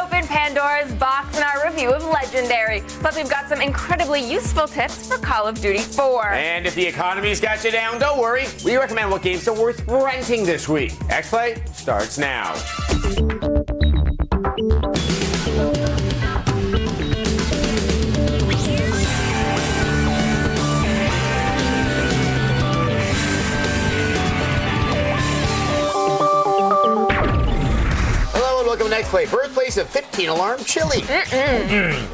open Pandora's box in our review of Legendary. Plus, we've got some incredibly useful tips for Call of Duty 4. And if the economy's got you down, don't worry. We recommend what games are worth renting this week. X-Play starts now. Welcome to Next Play, birthplace of 15-alarm chili.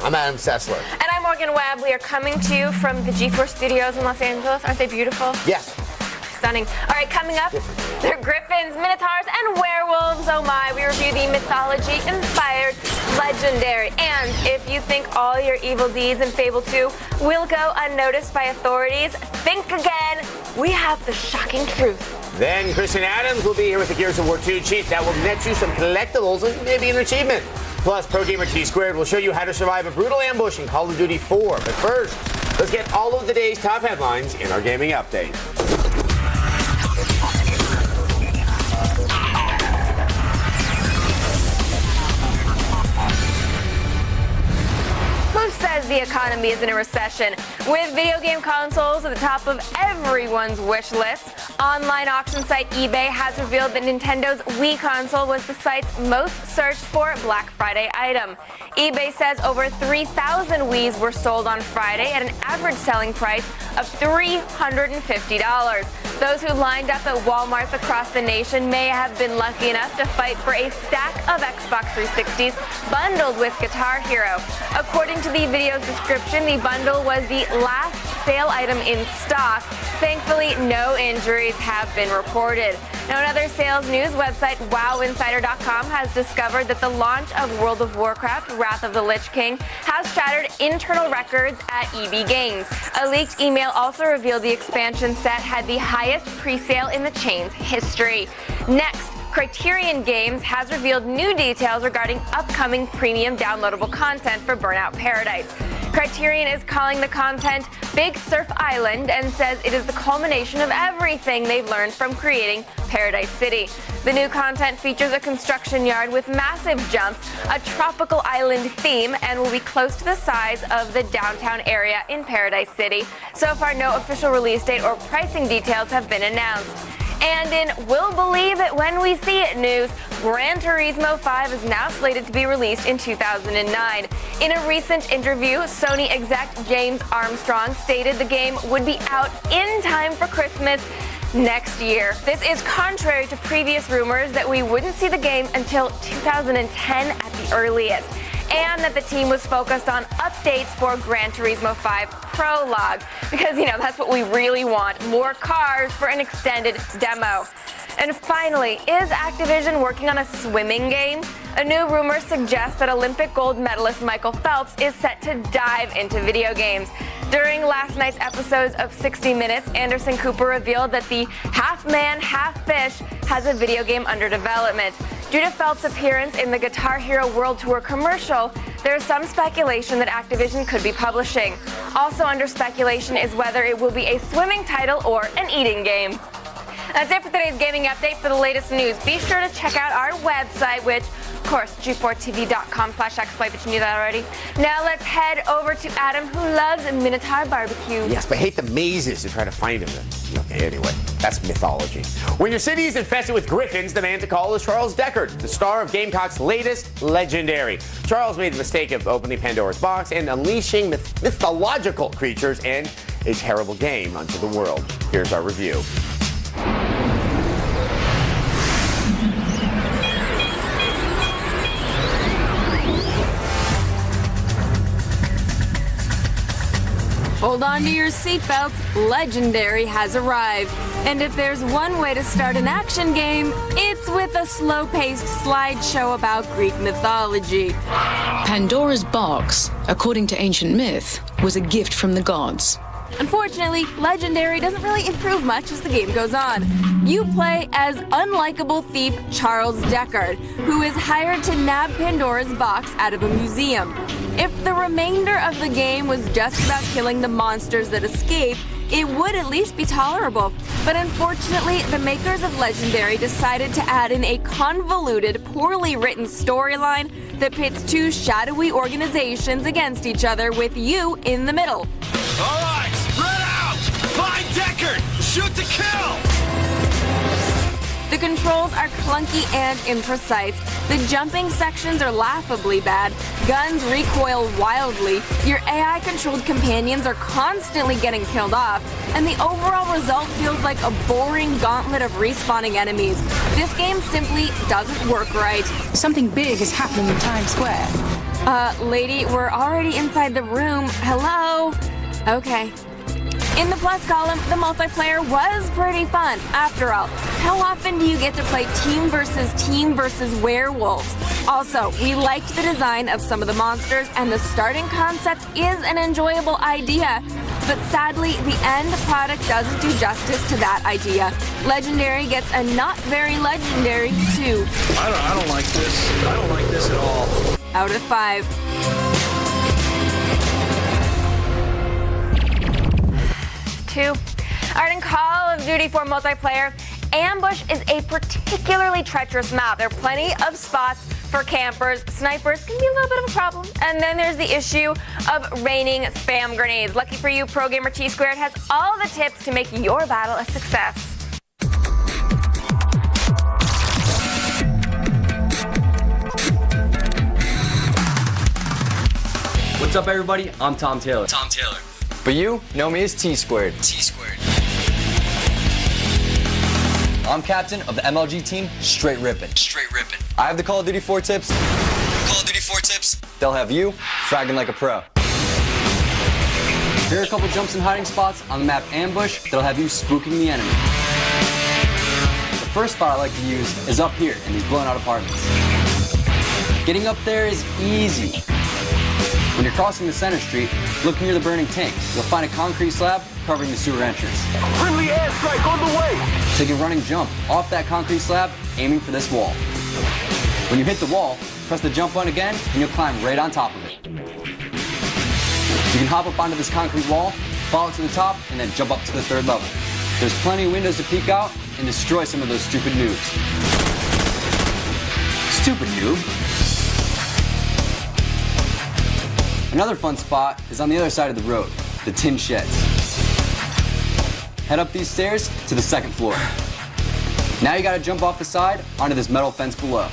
I'm Adam Sessler. And I'm Morgan Webb. We are coming to you from the G4 studios in Los Angeles. Aren't they beautiful? Yes. Stunning. All right, coming up, they're griffins, minotaurs, and werewolves. Oh my, we review the mythology-inspired Legendary. And if you think all your evil deeds in Fable 2 will go unnoticed by authorities, think again. We have the shocking truth. Then Kristen Adams will be here with the Gears of War 2 cheat that will net you some collectibles and maybe an achievement. Plus, Pro Gamer T2 will show you how to survive a brutal ambush in Call of Duty 4. But first, let's get all of the day's top headlines in our gaming update. Who says the economy is in a recession? With video game consoles at the top of everyone's wish list, online auction site eBay has revealed that Nintendo's Wii console was the site's most searched for Black Friday item. eBay says over 3,000 Wiis were sold on Friday at an average selling price of $350. Those who lined up at Walmarts across the nation may have been lucky enough to fight for a stack of Xbox 360s bundled with Guitar Hero. According to the video's description, the bundle was the last sale item in stock. Thankfully, no injuries have been reported. Now, in other sales news, website WowInsider.com has discovered that the launch of World of Warcraft Wrath of the Lich King has shattered internal records at EB Games. A leaked email also revealed the expansion set had the highest pre-sale in the chain's history. Next, Criterion Games has revealed new details regarding upcoming premium downloadable content for Burnout Paradise. Criterion is calling the content Big Surf Island and says it is the culmination of everything they've learned from creating Paradise City. The new content features a construction yard with massive jumps, a tropical island theme, and will be close to the size of the downtown area in Paradise City. So far, no official release date or pricing details have been announced. And in We'll Believe It When We See It news, Gran Turismo 5 is now slated to be released in 2009. In a recent interview, Sony exec James Armstrong stated the game would be out in time for Christmas next year. This is contrary to previous rumors that we wouldn't see the game until 2010 at the earliest, and that the team was focused on updates for Gran Turismo 5 Prologue, because, that's what we really want, more cars for an extended demo. And finally, is Activision working on a swimming game? A new rumor suggests that Olympic gold medalist Michael Phelps is set to dive into video games. During last night's episodes of 60 Minutes, Anderson Cooper revealed that the half-man, half-fish has a video game under development. Due to Phelps' appearance in the Guitar Hero World Tour commercial, there is some speculation that Activision could be publishing. Also under speculation is whether it will be a swimming title or an eating game. That's it for today's gaming update. For the latest news, be sure to check out our website, which, of course, g4tv.com/xplay, but you knew that already. Now let's head over to Adam, who loves Minotaur barbecue. Yes, but hate the mazes to try to find him. Okay, anyway, that's mythology. When your city is infested with griffins, the man to call is Charles Deckard, the star of Gamecock's latest Legendary. Charles made the mistake of opening Pandora's box and unleashing mythological creatures and a terrible game onto the world. Here's our review. Hold on to your seatbelts, Legendary has arrived. And if there's one way to start an action game, it's with a slow-paced slideshow about Greek mythology. Pandora's box, according to ancient myth, was a gift from the gods. Unfortunately, Legendary doesn't really improve much as the game goes on. You play as unlikable thief Charles Deckard, who is hired to nab Pandora's box out of a museum. If the remainder of the game was just about killing the monsters that escape, it would at least be tolerable. But unfortunately, the makers of Legendary decided to add in a convoluted, poorly written storyline that pits two shadowy organizations against each other with you in the middle. All right, spread out! Find Deckard! Shoot to kill! The controls are clunky and imprecise. The jumping sections are laughably bad. Guns recoil wildly. Your AI-controlled companions are constantly getting killed off. And the overall result feels like a boring gauntlet of respawning enemies. This game simply doesn't work right. Something big is happening in Times Square. Lady, we're already inside the room. Hello? Okay. In the plus column, the multiplayer was pretty fun. After all, how often do you get to play team versus werewolves? Also, we liked the design of some of the monsters, and the starting concept is an enjoyable idea. But sadly, the end product doesn't do justice to that idea. Legendary gets a not very legendary 2. I don't like this. I don't like this at all. Out of 5. 2. All right, in Call of Duty 4 multiplayer, Ambush is a particularly treacherous map. There are plenty of spots for campers. Snipers can be a little bit of a problem. And then there's the issue of raining spam grenades. Lucky for you, Pro Gamer T Squared has all the tips to make your battle a success. What's up, everybody? I'm Tom Taylor. But you know me as T Squared. I'm captain of the MLG team, Straight Rippin'. I have the Call of Duty 4 tips. They'll have you fragging like a pro. Here are a couple jumps and hiding spots on the map Ambush that'll have you spooking the enemy. The first spot I like to use is up here in these blown out apartments. Getting up there is easy. When you're crossing the center street, look near the burning tank. You'll find a concrete slab covering the sewer entrance. Friendly airstrike on the way! Take a running jump off that concrete slab, aiming for this wall. When you hit the wall, press the jump button again, and you'll climb right on top of it. You can hop up onto this concrete wall, follow it to the top, and then jump up to the 3rd level. There's plenty of windows to peek out and destroy some of those stupid noobs. Stupid noob. Another fun spot is on the other side of the road, the tin sheds. Head up these stairs to the 2nd floor. Now you gotta jump off the side onto this metal fence below.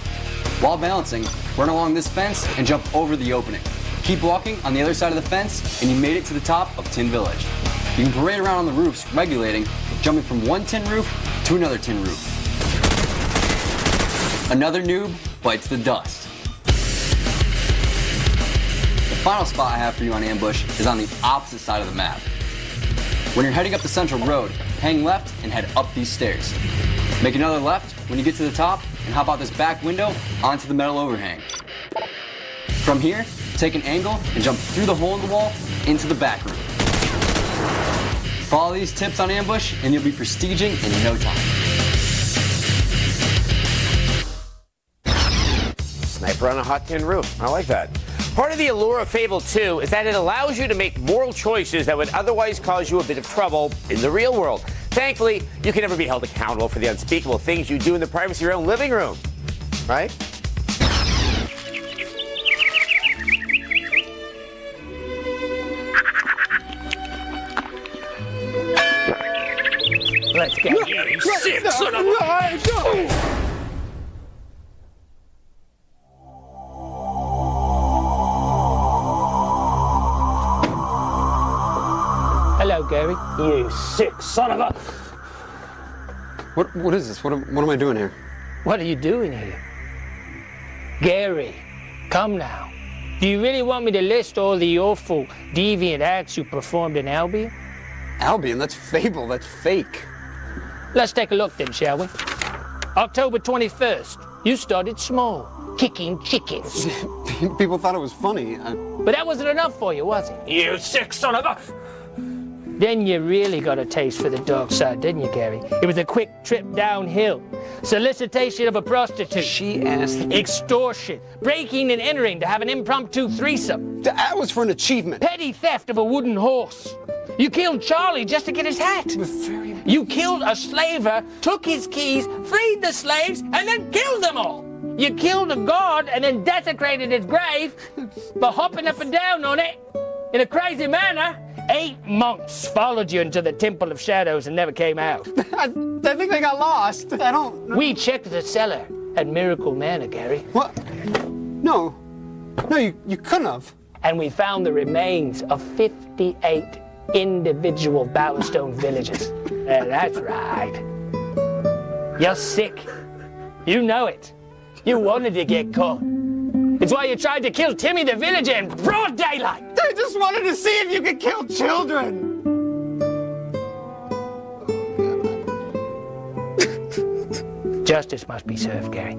While balancing, run along this fence and jump over the opening. Keep walking on the other side of the fence and you made it to the top of Tin Village. You can parade around on the roofs, regulating, jumping from one tin roof to another tin roof. Another noob bites the dust. The final spot I have for you on Ambush is on the opposite side of the map. When you're heading up the central road, hang left and head up these stairs. Make another left when you get to the top and hop out this back window onto the metal overhang. From here, take an angle and jump through the hole in the wall into the back room. Follow these tips on Ambush and you'll be prestiging in no time. Sniper on a hot tin roof. I like that. Part of the allure of Fable 2 is that it allows you to make moral choices that would otherwise cause you a bit of trouble in the real world. Thankfully, you can never be held accountable for the unspeakable things you do in the privacy of your own living room. Right? Let's get you, sick son of a... Hello, Gary. You sick son of a... What is this? What am I doing here? What are you doing here? Gary, come now. Do you really want me to list all the awful, deviant acts you performed in Albion? Albion? That's Fable. That's fake. Let's take a look then, shall we? October 21st, you started small, kicking chickens. People thought it was funny. But that wasn't enough for you, was it? You sick son of a... Then you really got a taste for the dark side, didn't you, Gary? It was a quick trip downhill. Solicitation of a prostitute. She asked... Extortion. Breaking and entering to have an impromptu threesome. That was for an achievement. Petty theft of a wooden horse. You killed Charlie just to get his hat. You killed a slaver, took his keys, freed the slaves, and then killed them all. You killed a god and then desecrated his grave by hopping up and down on it in a crazy manner. 8 monks followed you into the Temple of Shadows and never came out. I think they got lost. I don't know. We checked the cellar at Miracle Manor, Gary. What? No, you couldn't have. And we found the remains of 58 individual Bowerstone villages. That's right. You're sick. You know it. You wanted to get caught. It's why you tried to kill Timmy the villager in broad daylight. I just wanted to see if you could kill children. Justice must be served, Gary.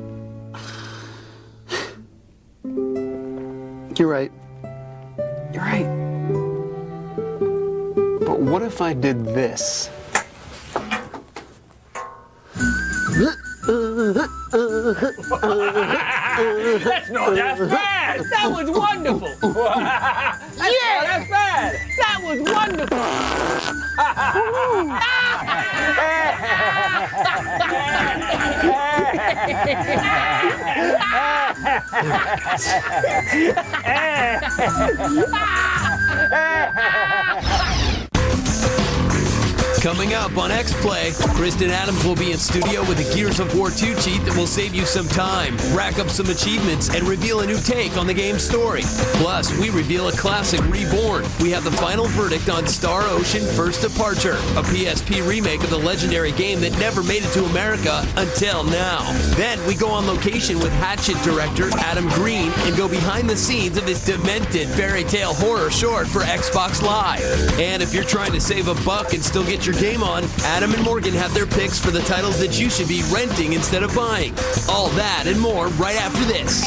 You're right. You're right. But what if I did this? That's not that bad. That was wonderful. That's not that bad. That was wonderful. Coming up on X-Play, Kristen Adams will be in studio with a Gears of War 2 cheat that will save you some time, rack up some achievements, and reveal a new take on the game's story. Plus, we reveal a classic reborn. We have the final verdict on Star Ocean First Departure, a PSP remake of the legendary game that never made it to America until now. Then we go on location with Hatchet director Adam Green and go behind the scenes of this demented fairy tale horror short for Xbox Live. And if you're trying to save a buck and still get your game on, Adam and Morgan have their picks for the titles that you should be renting instead of buying. All that and more right after this.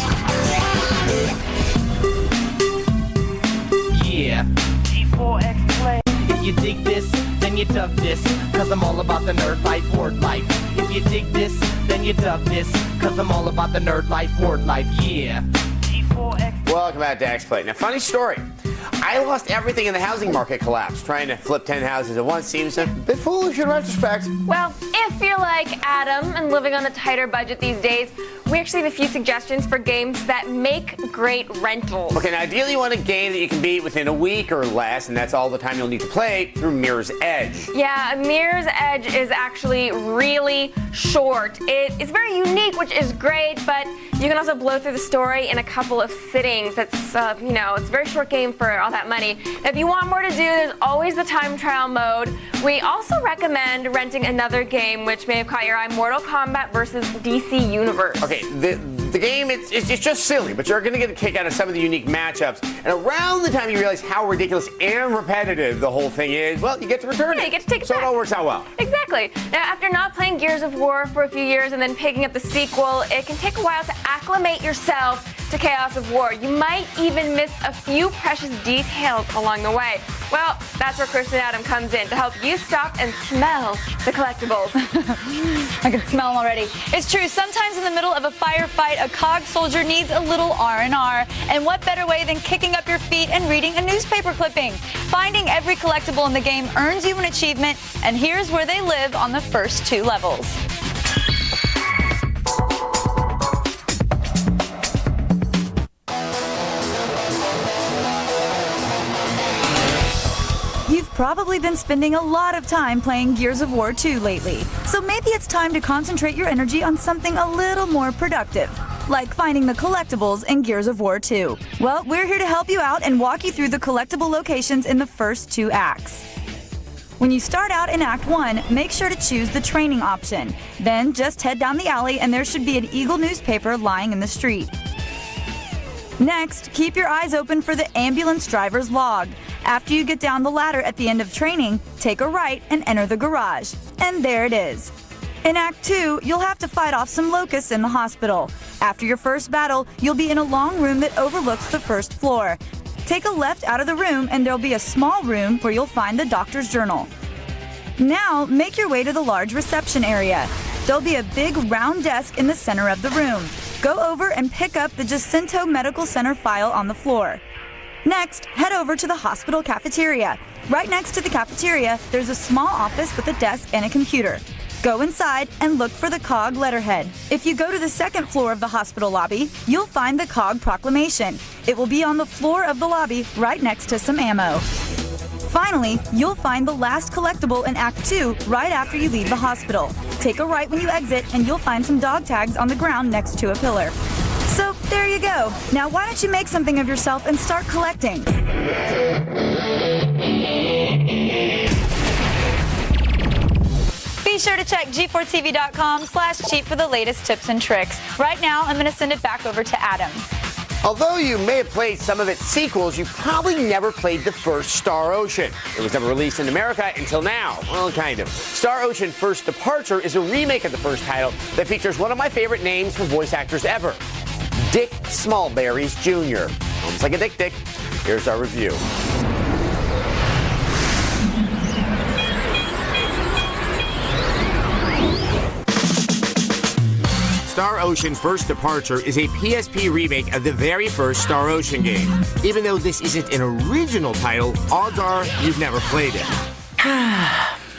Yeah. G4 X-Play. If you dig this, then you dug this, cause I'm all about the nerd life, word life. If you dig this, then you dug this, cause I'm all about the nerd life, word life, yeah. G4 X-Play. Welcome back to X-Play. Now, funny story. I lost everything in the housing market collapse. Trying to flip 10 houses at once seems a bit foolish in retrospect. Well, if you're like Adam and living on a tighter budget these days, we actually have a few suggestions for games that make great rentals. Okay, now ideally you want a game that you can beat within a week or less, and that's all the time you'll need to play through Mirror's Edge. Yeah, Mirror's Edge is actually really short. It is very unique, which is great, but you can also blow through the story in a couple of sittings. It's it's a very short game for all that money. If you want more to do, there's always the time trial mode. We also recommend renting another game, which may have caught your eye, Mortal Kombat versus DC Universe. Okay, the game, it's just silly, but you're going to get a kick out of some of the unique matchups. And around the time you realize how ridiculous and repetitive the whole thing is, well, you get to return it. You get to take it so back. It all works out well. Exactly. Now, after not playing Gears of War for a few years and then picking up the sequel, it can take a while to acclimate yourself to Chaos of War. You might even miss a few precious details along the way. Well, that's where Kristen Adam comes in to help you stop and smell the collectibles. I can smell them already. It's true, sometimes in the middle of a firefight, a COG soldier needs a little R&R. And what better way than kicking up your feet and reading a newspaper clipping? Finding every collectible in the game earns you an achievement, and here's where they live on the first 2 levels. You've probably been spending a lot of time playing Gears of War 2 lately, so maybe it's time to concentrate your energy on something a little more productive, like finding the collectibles in Gears of War 2. Well, we're here to help you out and walk you through the collectible locations in the first 2 acts. When you start out in Act 1, make sure to choose the training option. Then just head down the alley and there should be an Eagle newspaper lying in the street. Next, keep your eyes open for the ambulance driver's log. After you get down the ladder at the end of training, take a right and enter the garage. And there it is. In Act 2, you'll have to fight off some locusts in the hospital. After your first battle, you'll be in a long room that overlooks the first floor. Take a left out of the room and there'll be a small room where you'll find the doctor's journal. Now, make your way to the large reception area. There'll be a big round desk in the center of the room. Go over and pick up the Jacinto Medical Center file on the floor. Next, head over to the hospital cafeteria. Right next to the cafeteria, there's a small office with a desk and a computer. Go inside and look for the COG letterhead. If you go to the second floor of the hospital lobby, you'll find the COG proclamation. It will be on the floor of the lobby right next to some ammo. Finally, you'll find the last collectible in Act 2 right after you leave the hospital. Take a right when you exit and you'll find some dog tags on the ground next to a pillar. So, there you go. Now why don't you make something of yourself and start collecting? Be sure to check g4tv.com/cheat for the latest tips and tricks. Right now, I'm going to send it back over to Adam. Although you may have played some of its sequels, you probably never played the first Star Ocean. It was never released in America until now. Well, kind of. Star Ocean First Departure is a remake of the first title that features one of my favorite names for voice actors ever, Dick Smallberries Jr. Almost like a dick. Here's our review. Star Ocean First Departure is a PSP remake of the very first Star Ocean game. Even though this isn't an original title, odds are you've never played it.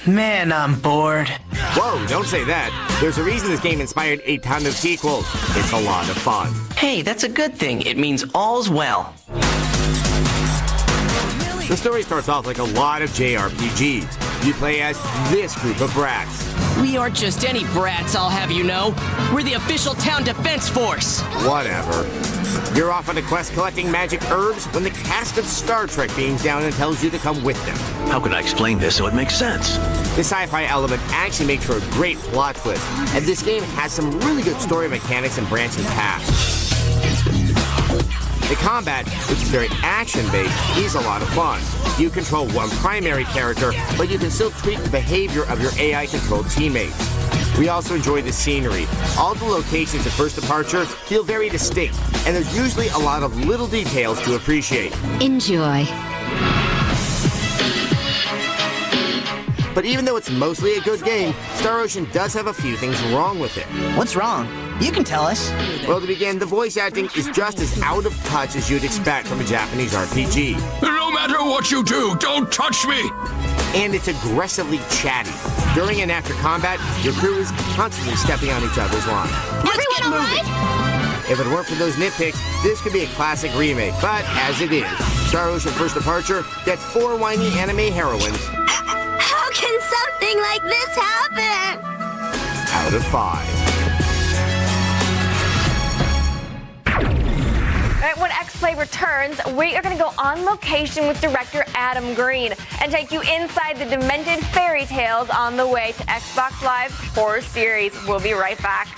Man, I'm bored. Whoa, don't say that. There's a reason this game inspired a ton of sequels. It's a lot of fun. Hey, that's a good thing. It means all's well. The story starts off like a lot of JRPGs. You play as this group of brats. We aren't just any brats, I'll have you know. We're the official town defense force. Whatever. You're off on a quest collecting magic herbs when the cast of Star Trek beams down and tells you to come with them. How can I explain this so it makes sense? The sci-fi element actually makes for a great plot twist, and this game has some really good story mechanics and branching paths. The combat, which is very action-based, is a lot of fun. You control one primary character, but you can still tweak the behavior of your AI-controlled teammates. We also enjoy the scenery. All the locations at First Departure feel very distinct, and there's usually a lot of little details to appreciate. Enjoy. But even though it's mostly a good game, Star Ocean does have a few things wrong with it. What's wrong? You can tell us. Well, to begin, the voice acting is just as out of touch as you'd expect from a Japanese RPG. No matter what you do, don't touch me! And it's aggressively chatty. During and after combat, your crew is constantly stepping on each other's line. Let's get moving! If it weren't for those nitpicks, this could be a classic remake. But as it is, Star Ocean First Departure gets 4 whiny anime heroines. How can something like this happen? Out of 5. When X-Play returns, we are going to go on location with director Adam Green and take you inside the demented fairy tales on the way to Xbox Live's horror series. We'll be right back.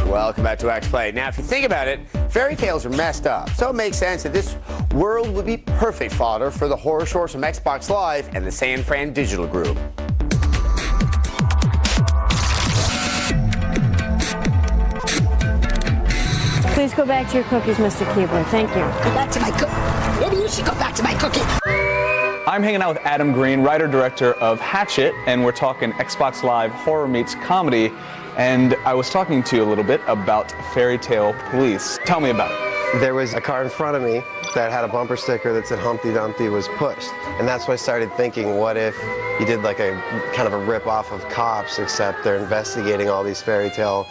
Welcome back to X-Play. Now, if you think about it, fairy tales are messed up, so it makes sense that this world would be perfect fodder for the horror shorts from Xbox Live and the San Fran Digital Group. Please go back to your cookies, Mr. Keebler. Thank you. Go back to my cookie. Maybe you should go back to my cookie. I'm hanging out with Adam Green, writer-director of Hatchet, and we're talking Xbox Live horror meets comedy. And I was talking to you a little bit about Fairy Tale Police. Tell me about it. There was a car in front of me that had a bumper sticker that said Humpty Dumpty was pushed. And that's when I started thinking, what if you did like a kind of a rip-off of Cops, except they're investigating all these fairy tale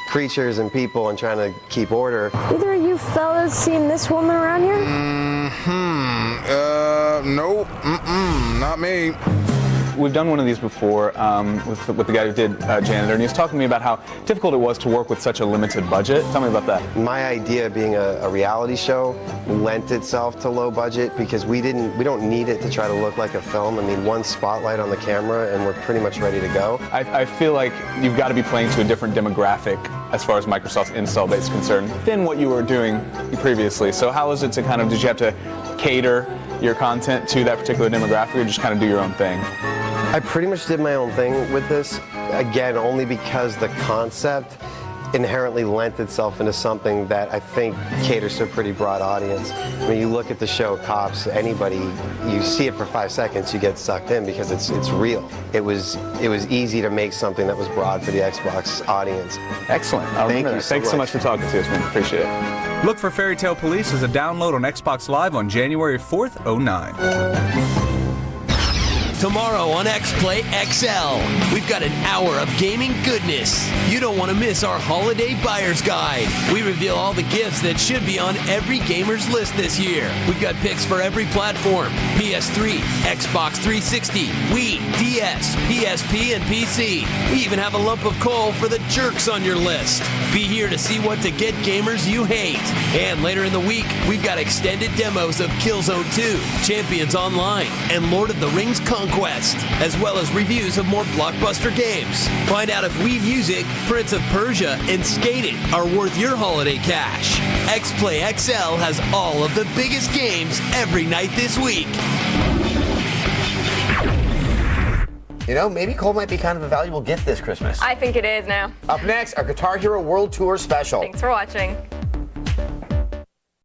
creatures and people and trying to keep order. Either of you fellas seen this woman around here? Nope. Not me. We've done one of these before with the guy who did Janitor, and he was talking to me about how difficult it was to work with such a limited budget. Tell me about that. My idea being a reality show lent itself to low budget because we don't need it to try to look like a film. I mean, one spotlight on the camera and we're pretty much ready to go. I feel like you've got to be playing to a different demographic as far as Microsoft's install base is concerned than what you were doing previously. So how is it to kind of, did you have to cater your content to that particular demographic or just kind of do your own thing? I pretty much did my own thing with this, again, only because the concept inherently lent itself into something that I think caters to a pretty broad audience. When you look at the show Cops, anybody, you see it for 5 seconds, you get sucked in because it's real. It was easy to make something that was broad for the Xbox audience. Excellent. Thank you Thanks so much for talking to us, man. Appreciate it. Look for Fairy Tale Police as a download on Xbox Live on January 4th, 09. Tomorrow on XPlay XL, we've got an hour of gaming goodness. You don't want to miss our holiday buyer's guide. We reveal all the gifts that should be on every gamer's list this year. We've got picks for every platform: PS3, Xbox 360, Wii, DS, PSP, and PC. We even have a lump of coal for the jerks on your list. Be here to see what to get gamers you hate. And later in the week, we've got extended demos of Killzone 2, Champions Online, and Lord of the Rings Conquest, as well as reviews of more blockbuster games. Find out if Wii Music, Prince of Persia, and Skate It are worth your holiday cash. XPlay XL has all of the biggest games every night this week. You know, maybe coal might be kind of a valuable gift this Christmas. I think it is now. Up next, our Guitar Hero World Tour special. Thanks for watching.